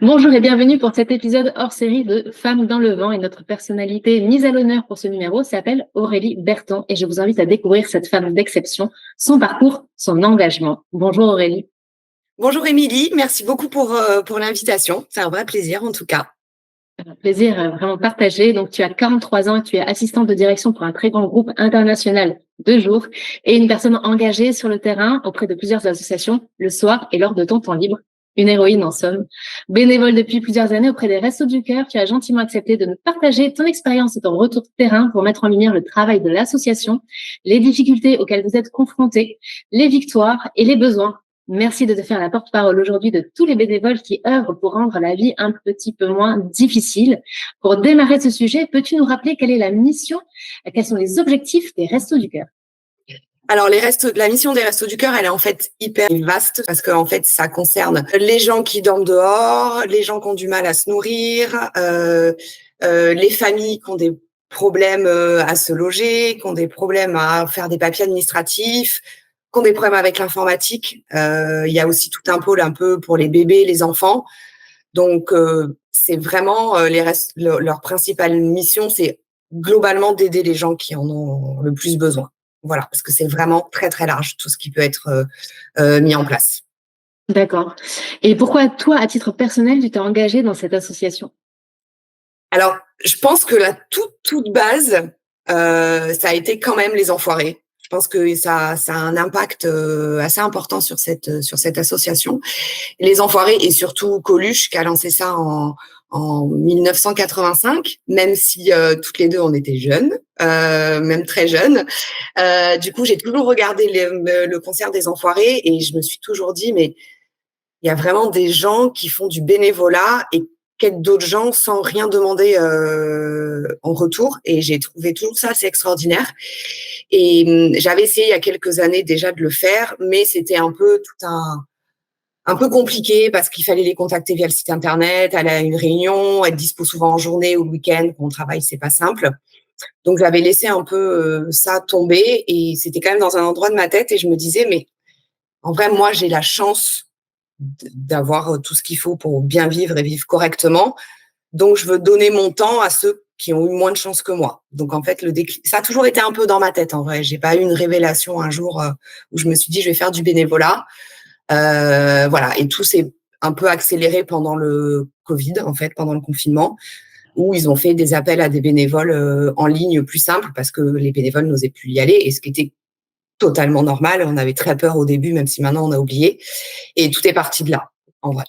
Bonjour et bienvenue pour cet épisode hors série de Femmes dans le vent et notre personnalité mise à l'honneur pour ce numéro s'appelle Aurélie Berton et je vous invite à découvrir cette femme d'exception, son parcours, son engagement. Bonjour Aurélie. Bonjour Émilie, merci beaucoup pour l'invitation. C'est un vrai plaisir en tout cas. Un plaisir vraiment partagé. Donc tu as 43 ans et tu es assistante de direction pour un très grand groupe international de jour et une personne engagée sur le terrain auprès de plusieurs associations le soir et lors de ton temps libre. Une héroïne en somme. Bénévole depuis plusieurs années auprès des Restos du Cœur, tu as gentiment accepté de nous partager ton expérience et ton retour de terrain pour mettre en lumière le travail de l'association, les difficultés auxquelles vous êtes confrontés, les victoires et les besoins. Merci de te faire la porte-parole aujourd'hui de tous les bénévoles qui œuvrent pour rendre la vie un petit peu moins difficile. Pour démarrer ce sujet, peux-tu nous rappeler quelle est la mission, quels sont les objectifs des Restos du Cœur ? Alors la mission des Restos du Cœur, elle est en fait hyper vaste parce que en fait ça concerne les gens qui dorment dehors, les gens qui ont du mal à se nourrir, les familles qui ont des problèmes à se loger, qui ont des problèmes à faire des papiers administratifs, qui ont des problèmes avec l'informatique. Il y a aussi tout un pôle un peu pour les bébés, les enfants. Donc c'est vraiment leur principale mission, c'est globalement d'aider les gens qui en ont le plus besoin. Voilà, parce que c'est vraiment très, très large, tout ce qui peut être mis en place. D'accord. Et pourquoi, toi, à titre personnel, tu t'es engagée dans cette association ? Alors, je pense que la toute base, ça a été quand même les enfoirés. Je pense que ça a un impact assez important sur cette association. Les enfoirés et surtout Coluche qui a lancé ça en 1985, même si toutes les deux on était jeunes, même très jeunes. Du coup, j'ai toujours regardé le concert des Enfoirés et je me suis toujours dit, mais il y a vraiment des gens qui font du bénévolat et qu'aident d'autres gens sans rien demander en retour. Et j'ai trouvé toujours ça assez extraordinaire. Et j'avais essayé il y a quelques années déjà de le faire, mais c'était un peu un peu compliqué parce qu'il fallait les contacter via le site internet, aller à une réunion, être dispo souvent en journée ou le week-end. Quand on travaille, c'est pas simple. Donc, j'avais laissé un peu ça tomber et c'était quand même dans un endroit de ma tête et je me disais, mais en vrai, moi, j'ai la chance d'avoir tout ce qu'il faut pour bien vivre et vivre correctement. Donc, je veux donner mon temps à ceux qui ont eu moins de chance que moi. Donc, en fait, ça a toujours été un peu dans ma tête, en vrai. J'ai pas eu une révélation un jour où je me suis dit, je vais faire du bénévolat. Voilà. Et tout s'est un peu accéléré pendant le Covid, en fait, pendant le confinement, où ils ont fait des appels à des bénévoles en ligne plus simples parce que les bénévoles n'osaient plus y aller, et ce qui était totalement normal. On avait très peur au début, même si maintenant on a oublié. Et tout est parti de là, en vrai.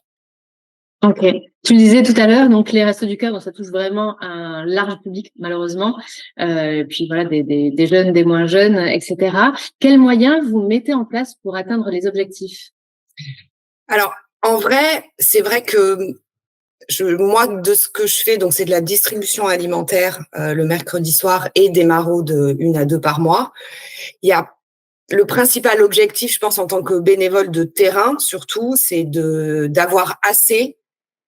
Ok. Tu le disais tout à l'heure, donc les Restos du Cœur, ça touche vraiment un large public, malheureusement. Puis voilà, des jeunes, des moins jeunes, etc. Quels moyens vous mettez en place pour atteindre les objectifs ? Alors, en vrai, c'est vrai que moi, de ce que je fais, donc c'est de la distribution alimentaire le mercredi soir et des maraudes de 1 à 2 par mois. Il y a le principal objectif, je pense, en tant que bénévole de terrain, surtout, c'est d'avoir assez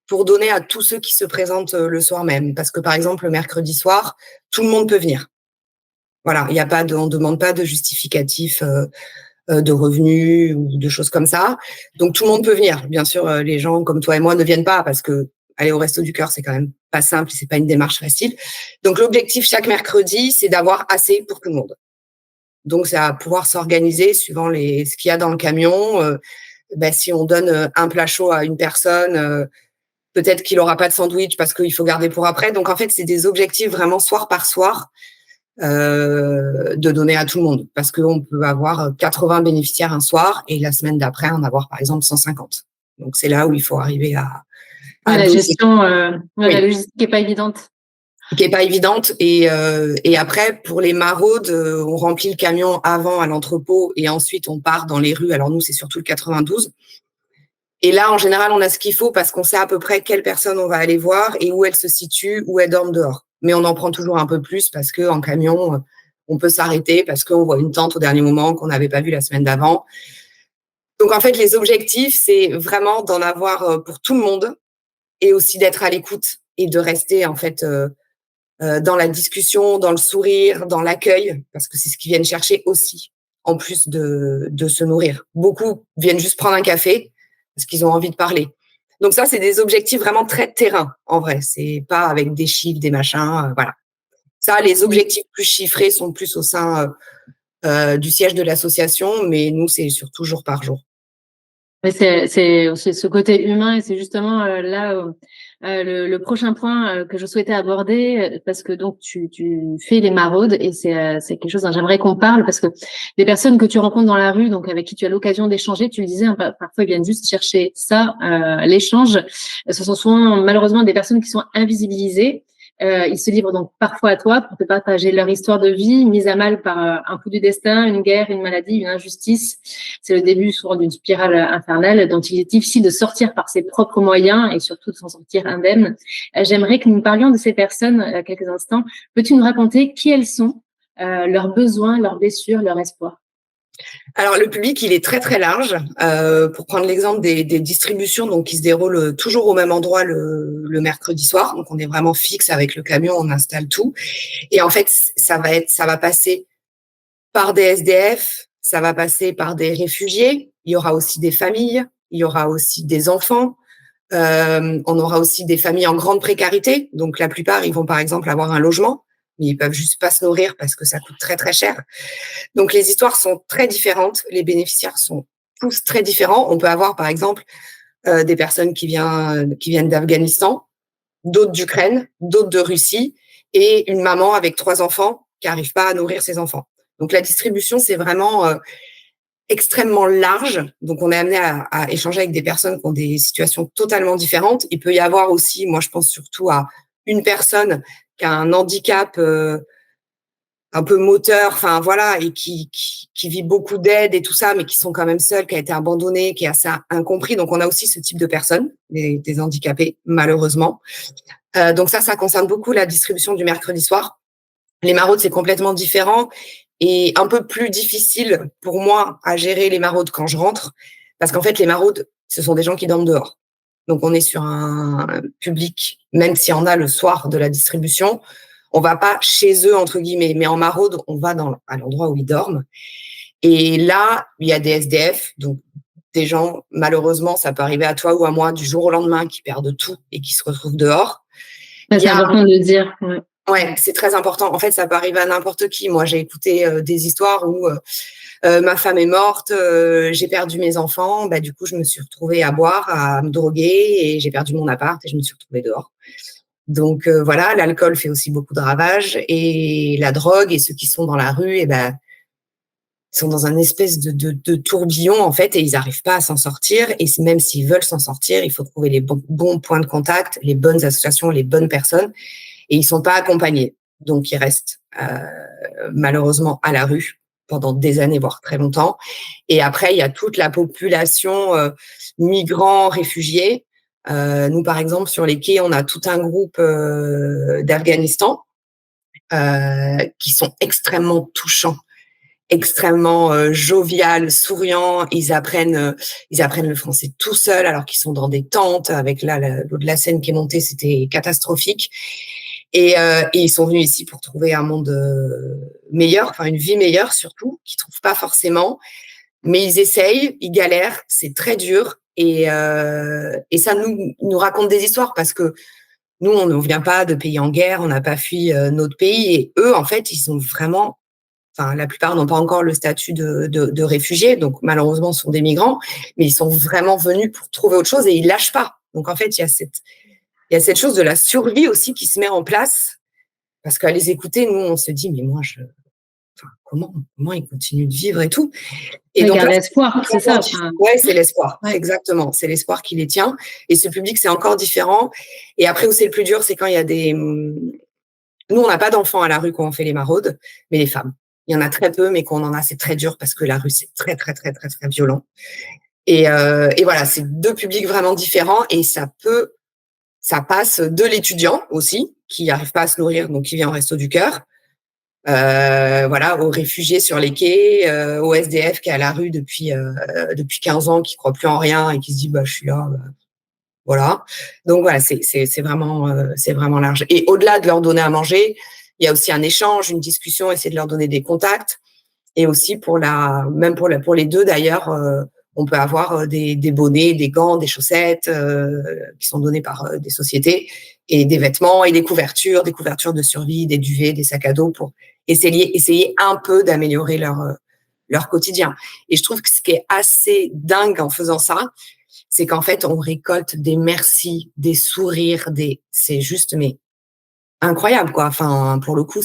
pour donner à tous ceux qui se présentent le soir même. Parce que, par exemple, le mercredi soir, tout le monde peut venir. Voilà, on ne demande pas de justificatif de revenus ou de choses comme ça. Donc, tout le monde peut venir. Bien sûr, les gens comme toi et moi ne viennent pas parce que aller au Resto du Cœur, c'est quand même pas simple, c'est pas une démarche facile. Donc, l'objectif chaque mercredi, c'est d'avoir assez pour tout le monde. Donc, ça va pouvoir s'organiser suivant ce qu'il y a dans le camion. Si on donne un plat chaud à une personne, peut-être qu'il n'aura pas de sandwich parce qu'il faut garder pour après. Donc, en fait, c'est des objectifs vraiment soir par soir de donner à tout le monde. Parce qu'on peut avoir 80 bénéficiaires un soir et la semaine d'après, en avoir, par exemple, 150. Donc, c'est là où il faut arriver à la gestion, oui. La logistique n'est pas évidente. Qui est pas évidente. Et après, pour les maraudes, on remplit le camion avant à l'entrepôt et ensuite on part dans les rues. Alors nous, c'est surtout le 92. Et là, en général, on a ce qu'il faut parce qu'on sait à peu près quelle personne on va aller voir et où elle se situe, où elle dorme dehors. Mais on en prend toujours un peu plus parce que en camion, on peut s'arrêter parce qu'on voit une tente au dernier moment qu'on n'avait pas vue la semaine d'avant. Donc, en fait, les objectifs, c'est vraiment d'en avoir pour tout le monde et aussi d'être à l'écoute et de rester, en fait, dans la discussion, dans le sourire, dans l'accueil, parce que c'est ce qu'ils viennent chercher aussi, en plus de se nourrir. Beaucoup viennent juste prendre un café parce qu'ils ont envie de parler. Donc ça, c'est des objectifs vraiment très terrain, en vrai. C'est pas avec des chiffres, des machins, voilà. Ça, les objectifs plus chiffrés sont plus au sein du siège de l'association, mais nous, c'est surtout jour par jour. Mais c'est ce côté humain et c'est justement là le prochain point que je souhaitais aborder parce que donc tu fais les maraudes et c'est quelque chose dont j'aimerais qu'on parle parce que des personnes que tu rencontres dans la rue, donc avec qui tu as l'occasion d'échanger, tu le disais, hein, parfois ils viennent juste chercher ça, l'échange. Ce sont souvent malheureusement des personnes qui sont invisibilisées. Ils se livrent donc parfois à toi pour te partager leur histoire de vie, mise à mal par un coup du destin, une guerre, une maladie, une injustice. C'est le début souvent d'une spirale infernale dont il est difficile de sortir par ses propres moyens et surtout de s'en sortir indemne. J'aimerais que nous parlions de ces personnes quelques instants. Peux-tu nous raconter qui elles sont, leurs besoins, leurs blessures, leurs espoirs? Alors, le public, il est très, très large. Pour prendre l'exemple des distributions, donc, qui se déroulent toujours au même endroit le mercredi soir. Donc, on est vraiment fixe avec le camion, on installe tout. Et en fait, ça va passer par des SDF, ça va passer par des réfugiés. Il y aura aussi des familles, il y aura aussi des enfants. On aura aussi des familles en grande précarité. Donc, la plupart, ils vont, par exemple, avoir un logement, mais ils peuvent juste pas se nourrir parce que ça coûte très, très cher. Donc, les histoires sont très différentes. Les bénéficiaires sont tous très différents. On peut avoir, par exemple, des personnes qui viennent d'Afghanistan, d'autres d'Ukraine, d'autres de Russie, et une maman avec 3 enfants qui n'arrive pas à nourrir ses enfants. Donc, la distribution, c'est vraiment extrêmement large. Donc, on est amené à échanger avec des personnes qui ont des situations totalement différentes. Il peut y avoir aussi, moi, je pense surtout à une personne qui a un handicap un peu moteur, enfin voilà, et qui vit beaucoup d'aide et tout ça, mais qui sont quand même seuls, qui a été abandonné, qui est assez incompris. Donc, on a aussi ce type de personnes, des handicapés, malheureusement. Donc ça concerne beaucoup la distribution du mercredi soir. Les maraudes, c'est complètement différent et un peu plus difficile pour moi à gérer les maraudes quand je rentre, parce qu'en fait, les maraudes, ce sont des gens qui dorment dehors. Donc, on est sur un public, même s'il y en a le soir de la distribution, on va pas chez eux, entre guillemets, mais en maraude, on va à l'endroit où ils dorment. Et là, il y a des SDF, donc des gens, malheureusement, ça peut arriver à toi ou à moi du jour au lendemain, qui perdent tout et qui se retrouvent dehors. C'est important de le dire. Ouais. Ouais, c'est très important. En fait, ça peut arriver à n'importe qui. Moi, j'ai écouté des histoires où ma femme est morte, j'ai perdu mes enfants, bah du coup, je me suis retrouvée à boire, à me droguer et j'ai perdu mon appart et je me suis retrouvée dehors. Donc voilà, l'alcool fait aussi beaucoup de ravages et la drogue et ceux qui sont dans la rue, sont dans un espèce de tourbillon en fait et ils n'arrivent pas à s'en sortir. Et même s'ils veulent s'en sortir, il faut trouver les bons points de contact, les bonnes associations, les bonnes personnes. Et ils sont pas accompagnés. Donc, ils restent malheureusement à la rue pendant des années, voire très longtemps. Et après, il y a toute la population migrants, réfugiés. Nous, par exemple, sur les quais, on a tout un groupe d'Afghanistan qui sont extrêmement touchants, extrêmement jovial, souriant. Ils apprennent le français tout seuls alors qu'ils sont dans des tentes. Avec l'eau de la Seine qui est montée, c'était catastrophique. Et ils sont venus ici pour trouver un monde meilleur, enfin une vie meilleure surtout, qu'ils trouvent pas forcément. Mais ils essayent, ils galèrent, c'est très dur. Et ça nous raconte des histoires parce que nous, on ne vient pas de pays en guerre, on n'a pas fui notre pays. Et eux, en fait, ils sont vraiment... Enfin, la plupart n'ont pas encore le statut de réfugiés, donc malheureusement, ce sont des migrants, mais ils sont vraiment venus pour trouver autre chose et ils lâchent pas. Donc en fait, il y a cette chose de la survie aussi qui se met en place, parce qu'à les écouter, nous, on se dit, mais moi, comment ils continuent de vivre et tout. Et donc là, l'espoir, c'est ça. Ouais, c'est l'espoir, Ouais. exactement. C'est l'espoir qui les tient. Et ce public, c'est encore différent. Et après, où c'est le plus dur, c'est quand il y a des... Nous, on n'a pas d'enfants à la rue quand on fait les maraudes, mais les femmes. Il y en a très peu, mais qu'on en a, c'est très dur parce que la rue, c'est très, très, très, très, très violent. Et voilà, c'est 2 publics vraiment différents et ça passe de l'étudiant aussi, qui n'arrive pas à se nourrir, donc qui vient au Resto du Cœur, voilà, aux réfugiés sur les quais, au SDF qui est à la rue depuis 15 ans, qui croit plus en rien et qui se dit bah je suis là, voilà. Donc voilà, c'est vraiment large. Et au-delà de leur donner à manger, il y a aussi un échange, une discussion, essayer de leur donner des contacts. Et aussi pour les deux d'ailleurs, on peut avoir des bonnets, des gants, des chaussettes qui sont donnés par des sociétés, et des vêtements et des couvertures de survie, des duvets, des sacs à dos pour essayer un peu d'améliorer leur quotidien. Et je trouve que ce qui est assez dingue en faisant ça, c'est qu'en fait, on récolte des merci, des sourires, c'est juste, mais incroyable, quoi. Enfin, pour le coup,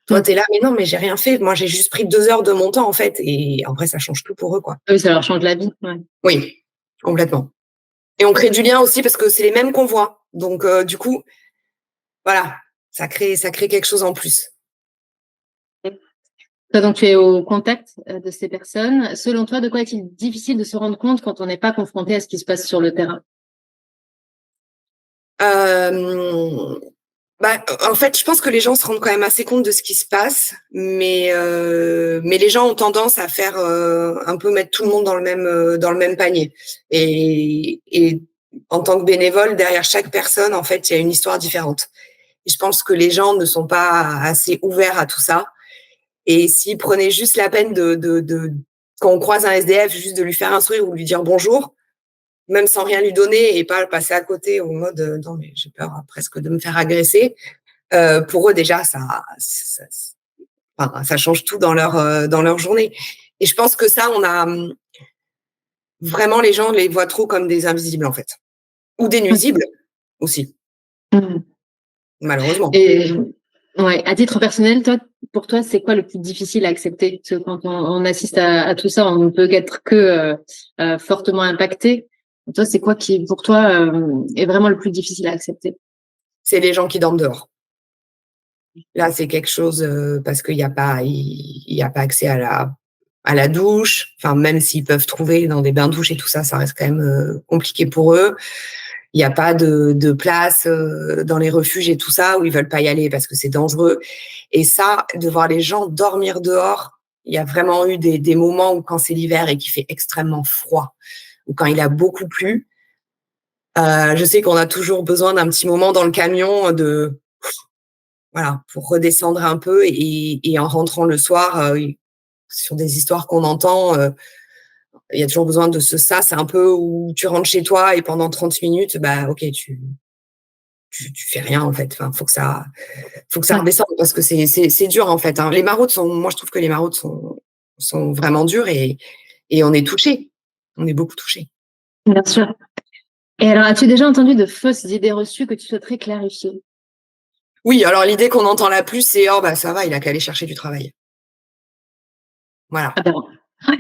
toi, t'es là, mais non, mais j'ai rien fait. Moi, j'ai juste pris 2 heures de mon temps, en fait. Et en vrai, ça change tout pour eux, quoi. Oui, ça leur change la vie. Ouais. Oui, complètement. Et on crée du lien aussi parce que c'est les mêmes qu'on voit. Donc, du coup, voilà, ça crée quelque chose en plus. Toi, donc, tu es au contact de ces personnes. Selon toi, de quoi est-il difficile de se rendre compte quand on n'est pas confronté à ce qui se passe sur le terrain? En fait, je pense que les gens se rendent quand même assez compte de ce qui se passe, mais les gens ont tendance à faire un peu mettre tout le monde dans le même panier. Et en tant que bénévole, derrière chaque personne, en fait, il y a une histoire différente. Et je pense que les gens ne sont pas assez ouverts à tout ça. Et s'ils prenaient juste la peine quand on croise un SDF, juste de lui faire un sourire ou lui dire bonjour, même sans rien lui donner et pas passer à côté au mode non mais j'ai peur presque de me faire agresser. Pour eux déjà ça change tout dans leur journée. Et je pense que ça on a vraiment, les gens les voient trop comme des invisibles en fait, ou des nuisibles aussi, malheureusement. Et ouais, à titre personnel, pour toi, c'est quoi le plus difficile à accepter? Parce que quand on assiste à tout ça, on ne peut être que fortement impacté. Toi, c'est quoi qui, pour toi, est vraiment le plus difficile à accepter? C'est les gens qui dorment dehors. Là, c'est quelque chose parce qu'il y a pas accès à la douche. Enfin, même s'ils peuvent trouver dans des bains-douches et tout ça, ça reste quand même compliqué pour eux. Il n'y a pas de place dans les refuges et tout ça où ils veulent pas y aller parce que c'est dangereux. Et ça, de voir les gens dormir dehors, il y a vraiment eu des moments où quand c'est l'hiver et qu'il fait extrêmement froid, ou quand il a beaucoup plu, je sais qu'on a toujours besoin d'un petit moment dans le camion voilà, pour redescendre un peu et en rentrant le soir, sur des histoires qu'on entend, il y a toujours besoin de ce sas un peu où tu rentres chez toi et pendant 30 minutes, bah, OK, tu fais rien, en fait. Enfin, faut que ça redescende parce que c'est dur, en fait, hein. Moi, je trouve que les maraudes sont vraiment dures et on est touchés. On est beaucoup touchés. Bien sûr. Et alors, as-tu déjà entendu de fausses idées reçues que tu souhaiterais clarifier? Oui, alors l'idée qu'on entend la plus, c'est: «Oh bah, ça va, il a qu'à aller chercher du travail». Voilà. Ah ben, ouais.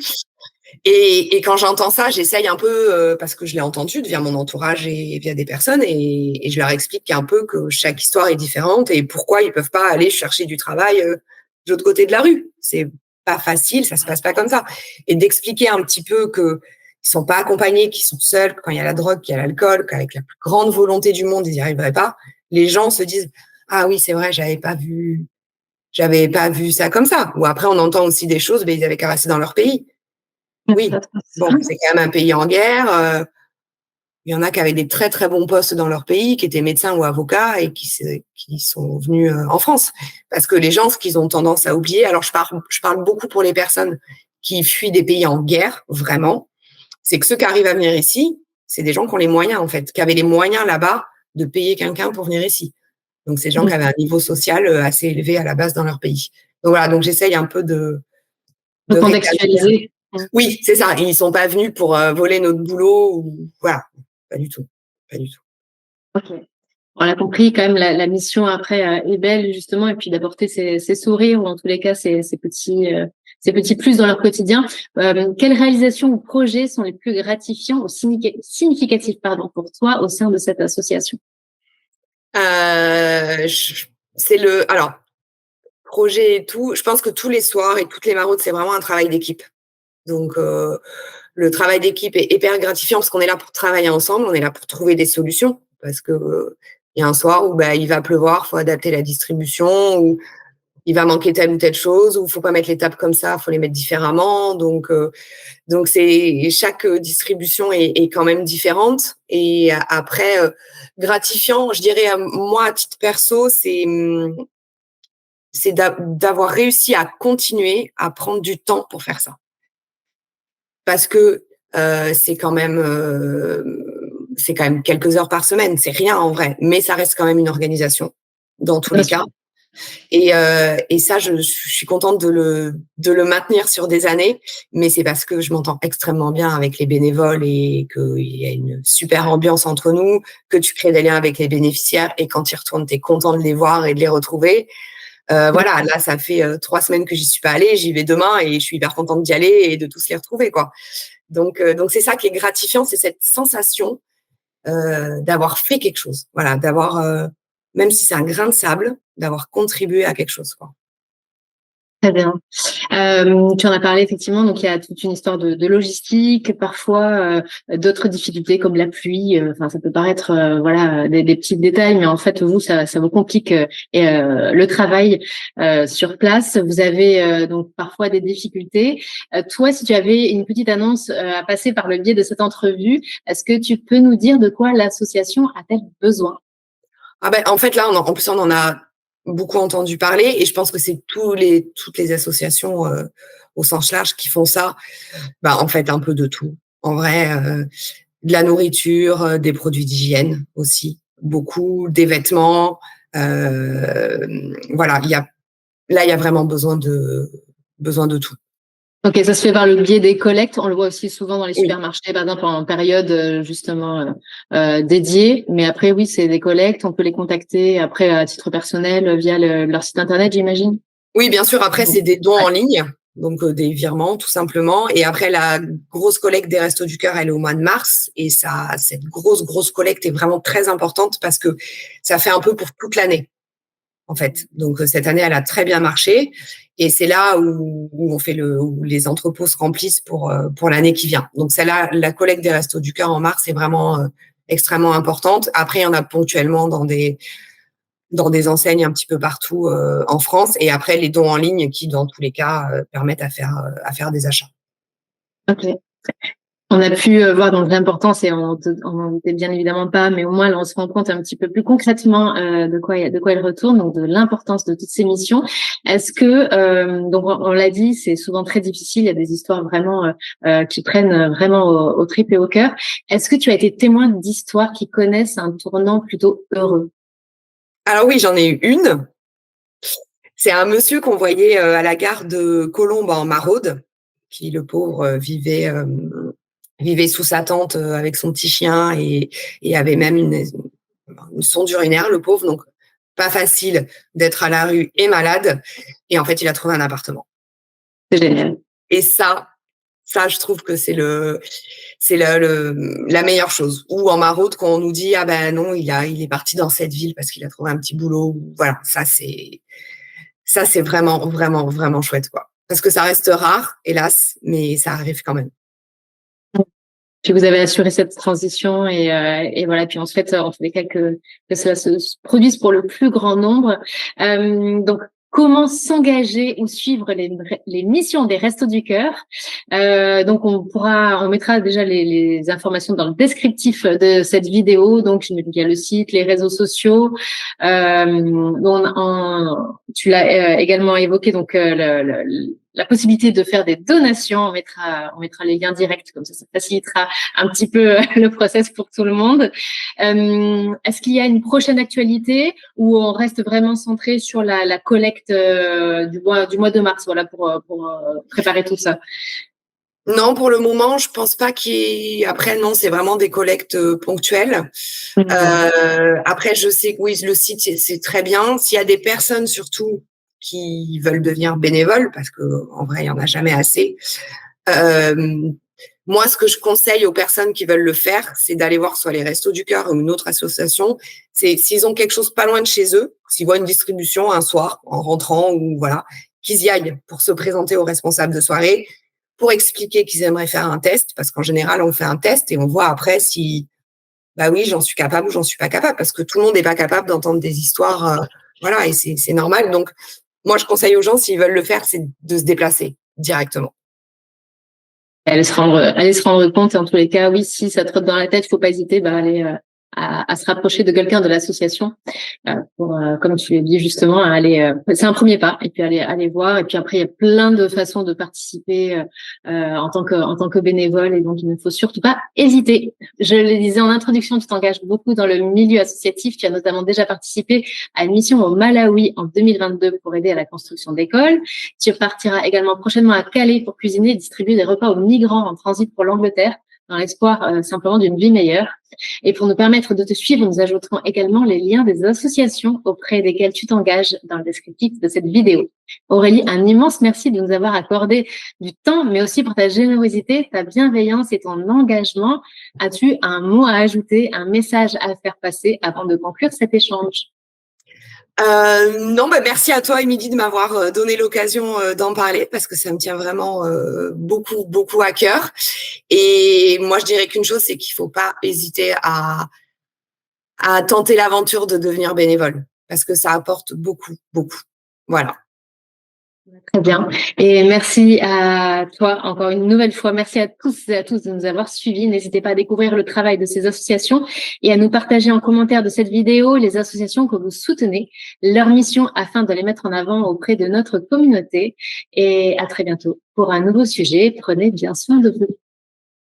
Et quand j'entends ça, j'essaye un peu, parce que je l'ai entendu via mon entourage et via des personnes et je leur explique un peu que chaque histoire est différente et pourquoi ils peuvent pas aller chercher du travail, de l'autre côté de la rue. C'est pas facile, ça se passe pas comme ça. Et d'expliquer un petit peu qu'ils sont pas accompagnés, qu'ils sont seuls, quand il y a la drogue, qu'il y a l'alcool, qu'avec la plus grande volonté du monde, ils y arriveraient pas. Les gens se disent: «Ah oui, c'est vrai, j'avais pas vu ça comme ça». Ou après, on entend aussi des choses, ils avaient qu'à rester dans leur pays. Oui, bon, c'est quand même un pays en guerre. Il y en a qui avaient des très très bons postes dans leur pays, qui étaient médecins ou avocats et qui sont venus en France. Parce que les gens, ce qu'ils ont tendance à oublier, alors je parle beaucoup pour les personnes qui fuient des pays en guerre, vraiment, c'est que ceux qui arrivent à venir ici, c'est des gens qui ont les moyens en fait, qui avaient les moyens là-bas de payer quelqu'un pour venir ici. Donc c'est des gens qui avaient un niveau social assez élevé à la base dans leur pays. Donc voilà, donc j'essaye un peu de Recontextualiser. oui, c'est ça. Ils sont pas venus pour voler notre boulot ou voilà, pas du tout, pas du tout. Ok. On a compris quand même la mission après est belle justement et puis d'apporter ces sourires ou en tous les cas ces petits plus dans leur quotidien. Quelles réalisations ou projets sont les plus gratifiants ou significatifs pour toi au sein de cette association? C'est alors projet et tout. Je pense que tous les soirs et toutes les maraudes, c'est vraiment un travail d'équipe. Donc le travail d'équipe est hyper gratifiant parce qu'on est là pour travailler ensemble, on est là pour trouver des solutions parce que il y a un soir où il va pleuvoir, faut adapter la distribution ou il va manquer telle ou telle chose ou faut pas mettre les tables comme ça, faut les mettre différemment. Donc c'est chaque distribution est quand même différente et après gratifiant, je dirais moi à titre perso, c'est d'avoir réussi à continuer à prendre du temps pour faire ça. Parce que c'est quand même quelques heures par semaine. C'est rien en vrai, mais ça reste quand même une organisation dans tous les cas. Et ça, je suis contente de le maintenir sur des années, mais c'est parce que je m'entends extrêmement bien avec les bénévoles et qu'il y a une super ambiance entre nous, que tu crées des liens avec les bénéficiaires et quand ils retournent, t'es content de les voir et de les retrouver. Voilà, là, ça fait 3 semaines que j'y suis pas allée, j'y vais demain et je suis hyper contente d'y aller et de tous les retrouver, quoi. Donc c'est ça qui est gratifiant, c'est cette sensation d'avoir fait quelque chose. Voilà, d'avoir, même si c'est un grain de sable, d'avoir contribué à quelque chose, quoi. Très bien. Tu en as parlé effectivement, donc il y a toute une histoire de logistique, parfois d'autres difficultés comme la pluie. Enfin, ça peut paraître voilà des petits détails, mais en fait vous ça vous complique le travail sur place. Vous avez donc parfois des difficultés. Toi, si tu avais une petite annonce à passer par le biais de cette entrevue, est-ce que tu peux nous dire de quoi l'association a-t-elle besoin? Ah ben, en fait, là, en plus, on en a beaucoup entendu parler et je pense que c'est toutes les associations au sens large qui font ça. Bah, en fait, un peu de tout. En vrai, de la nourriture, des produits d'hygiène aussi, beaucoup, des vêtements. Voilà, il y a vraiment besoin de tout. Ok, ça se fait par le biais des collectes. On le voit aussi souvent dans les Oui. supermarchés, par exemple en période justement dédiée. Mais après, oui, c'est des collectes. On peut les contacter après à titre personnel via leur site internet, j'imagine. Oui, bien sûr. Après, c'est des dons en ligne, donc des virements, tout simplement. Et après, la grosse collecte des Restos du Cœur, elle est au mois de mars. Et ça, cette grosse collecte est vraiment très importante parce que ça fait un peu pour toute l'année, en fait. Donc cette année, elle a très bien marché. Et c'est là où où les entrepôts se remplissent pour l'année qui vient. Donc celle-là, la collecte des Restos du Cœur en mars est vraiment extrêmement importante. Après, il y en a ponctuellement dans des enseignes un petit peu partout en France. Et après, les dons en ligne qui, dans tous les cas, permettent à faire des achats. Ok. On a pu voir donc l'importance et on n'en doutait bien évidemment pas, mais au moins là, on se rend compte un petit peu plus concrètement de quoi elle retourne, donc de l'importance de toutes ces missions. Est-ce que donc on l'a dit, c'est souvent très difficile, il y a des histoires vraiment qui prennent vraiment au tripes et au cœur. Est-ce que tu as été témoin d'histoires qui connaissent un tournant plutôt heureux? Alors oui, j'en ai eu une. C'est un monsieur qu'on voyait à la gare de Colombes en Maraude, qui, le pauvre, vivait sous sa tente avec son petit chien et avait même une sonde urinaire, le pauvre. Donc, pas facile d'être à la rue et malade. Et en fait, il a trouvé un appartement. C'est génial. Et ça, je trouve que c'est la meilleure chose. Ou en Maraude, quand on nous dit, ah ben non, il est parti dans cette ville parce qu'il a trouvé un petit boulot. Voilà, ça, c'est vraiment, vraiment, vraiment chouette, quoi. Parce que ça reste rare, hélas, mais ça arrive quand même. Puis vous avez assuré cette transition et voilà. Puis ensuite, on fait que cela se produise pour le plus grand nombre. Donc, comment s'engager ou suivre les missions des Restos du Cœur? Donc, on mettra déjà les informations dans le descriptif de cette vidéo. Donc, il y a le site, les réseaux sociaux. Tu l'as également évoqué, donc la possibilité de faire des donations. On mettra les liens directs, comme ça facilitera un petit peu le process pour tout le monde. Est-ce qu'il y a une prochaine actualité ou on reste vraiment centré sur la collecte du mois de mars, voilà, pour préparer tout ça? Non, pour le moment, je pense pas Après, non, c'est vraiment des collectes ponctuelles. Après, je sais que oui, le site, c'est très bien. S'il y a des personnes, surtout, qui veulent devenir bénévoles, parce que en vrai, il y en a jamais assez. Moi, ce que je conseille aux personnes qui veulent le faire, c'est d'aller voir soit les Restos du Cœur ou une autre association. C'est s'ils ont quelque chose pas loin de chez eux, s'ils voient une distribution un soir en rentrant ou voilà, qu'ils y aillent pour se présenter aux responsables de soirée, pour expliquer qu'ils aimeraient faire un test, parce qu'en général, on fait un test et on voit après si, bah oui, j'en suis capable ou j'en suis pas capable, parce que tout le monde n'est pas capable d'entendre des histoires, voilà, et c'est normal. Donc, moi, je conseille aux gens, s'ils veulent le faire, c'est de se déplacer directement. Aller se rendre compte. Et en tous les cas, oui, si ça trotte dans la tête, faut pas hésiter, aller à se rapprocher de quelqu'un de l'association pour, comme tu l'as dit justement, aller. C'est un premier pas et puis aller voir. Et puis après, il y a plein de façons de participer en tant que bénévole et donc il ne faut surtout pas hésiter. Je le disais en introduction, tu t'engages beaucoup dans le milieu associatif. Tu as notamment déjà participé à une mission au Malawi en 2022 pour aider à la construction d'écoles. Tu partiras également prochainement à Calais pour cuisiner et distribuer des repas aux migrants en transit pour l'Angleterre, dans l'espoir simplement d'une vie meilleure. Et pour nous permettre de te suivre, nous ajouterons également les liens des associations auprès desquelles tu t'engages dans le descriptif de cette vidéo. Aurélie, un immense merci de nous avoir accordé du temps, mais aussi pour ta générosité, ta bienveillance et ton engagement. As-tu un mot à ajouter, un message à faire passer avant de conclure cet échange? Non, merci à toi, Émilie, de m'avoir donné l'occasion d'en parler parce que ça me tient vraiment beaucoup, beaucoup à cœur. Et moi, je dirais qu'une chose, c'est qu'il faut pas hésiter à tenter l'aventure de devenir bénévole parce que ça apporte beaucoup, beaucoup. Voilà. Très bien. Et merci à toi encore une nouvelle fois. Merci à tous et à tous de nous avoir suivis. N'hésitez pas à découvrir le travail de ces associations et à nous partager en commentaire de cette vidéo les associations que vous soutenez, leur mission afin de les mettre en avant auprès de notre communauté. Et à très bientôt pour un nouveau sujet. Prenez bien soin de vous.